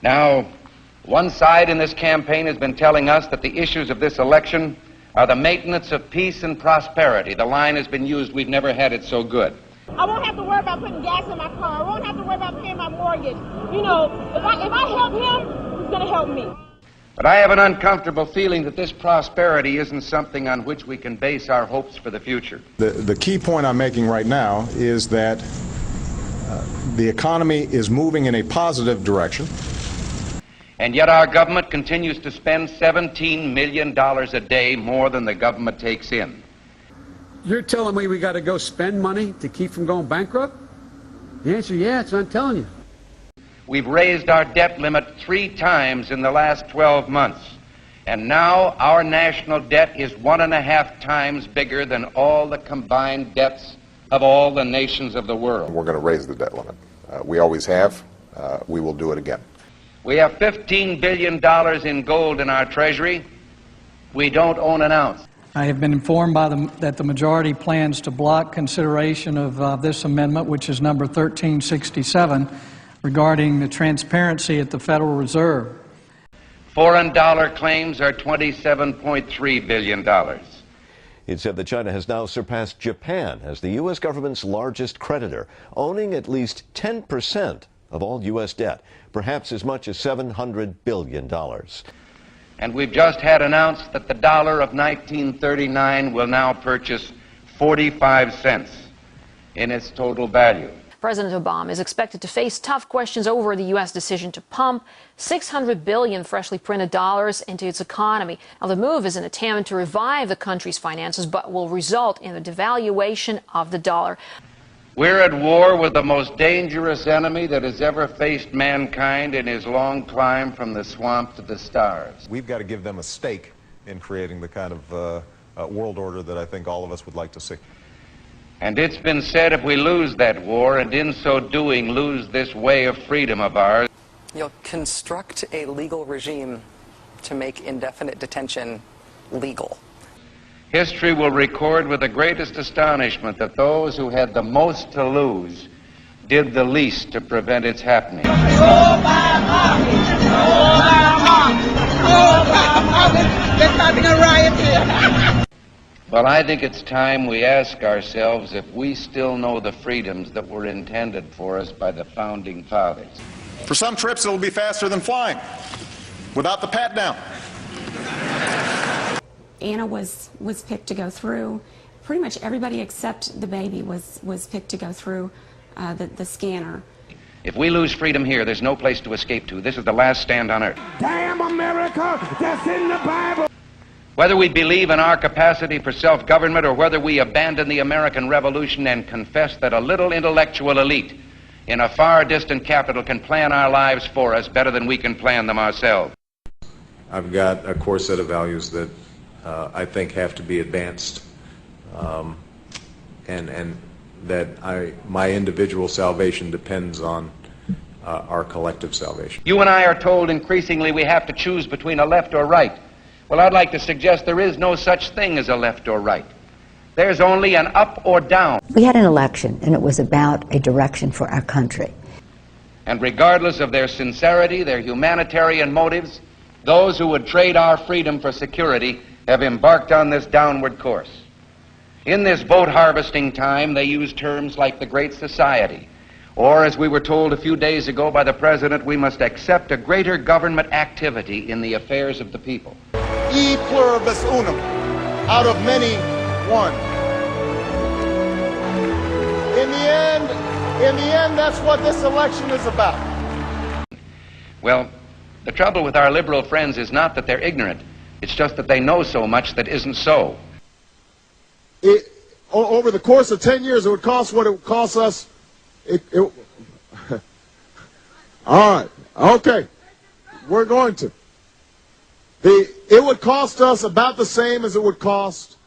Now, one side in this campaign has been telling us that the issues of this election are the maintenance of peace and prosperity. The line has been used, we've never had it so good. I won't have to worry about putting gas in my car. I won't have to worry about paying my mortgage. You know, if I help him, he's going to help me. But I have an uncomfortable feeling that this prosperity isn't something on which we can base our hopes for the future. The key point I'm making right now is that the economy is moving in a positive direction. And yet our government continues to spend $17 million a day more than the government takes in. You're telling me we got to go spend money to keep from going bankrupt? The answer is yes, I'm telling you. We've raised our debt limit 3 times in the last 12 months. And now our national debt is 1.5 times bigger than all the combined debts of all the nations of the world. We're going to raise the debt limit. We always have. We will do it again. We have $15 billion in gold in our treasury. We don't own an ounce. I have been informed that the majority plans to block consideration of this amendment, which is number 1367, regarding the transparency at the Federal Reserve. Foreign dollar claims are $27.3 billion. It said that China has now surpassed Japan as the U.S. government's largest creditor, owning at least 10% of all U.S. debt, perhaps as much as $700 billion. And we've just had announced that the dollar of 1939 will now purchase 45 cents in its total value. President Obama is expected to face tough questions over the U.S. decision to pump $600 billion freshly printed dollars into its economy. Now, the move is an attempt to revive the country's finances, but will result in the devaluation of the dollar. We're at war with the most dangerous enemy that has ever faced mankind in his long climb from the swamp to the stars. We've got to give them a stake in creating the kind of world order that I think all of us would like to see. And it's been said if we lose that war, and in so doing lose this way of freedom of ours, you'll construct a legal regime to make indefinite detention legal. history will record with the greatest astonishment that those who had the most to lose did the least to prevent its happening. They're starting a riot here. Well, I think it's time we ask ourselves if we still know the freedoms that were intended for us by the Founding Fathers. For some trips, it'll be faster than flying, without the pat down. Anna was picked to go through. Pretty much everybody except the baby was picked to go through the scanner. If we lose freedom here, there's no place to escape to. This is the last stand on earth. Damn America, that's in the Bible. Whether we believe in our capacity for self-government or whether we abandon the American Revolution and confess that a little intellectual elite in a far distant capital can plan our lives for us better than we can plan them ourselves. I've got a core set of values that I think have to be advanced, and that my individual salvation depends on our collective salvation. You and I are told increasingly we have to choose between a left or right. Well, I'd like to suggest there is no such thing as a left or right. There's only an up or down. We had an election, and it was about a direction for our country. And regardless of their sincerity, their humanitarian motives, those who would trade our freedom for security have embarked on this downward course. In this vote harvesting time, they use terms like the Great Society, or, as we were told a few days ago by the President, we must accept a greater government activity in the affairs of the people. E pluribus unum, out of many, one. In the end, that's what this election is about. Well, the trouble with our liberal friends is not that they're ignorant. It's just that they know so much that isn't so. Over the course of 10 years, it would cost what it would cost us. All right, okay, we're going to. It would cost us about the same as it would cost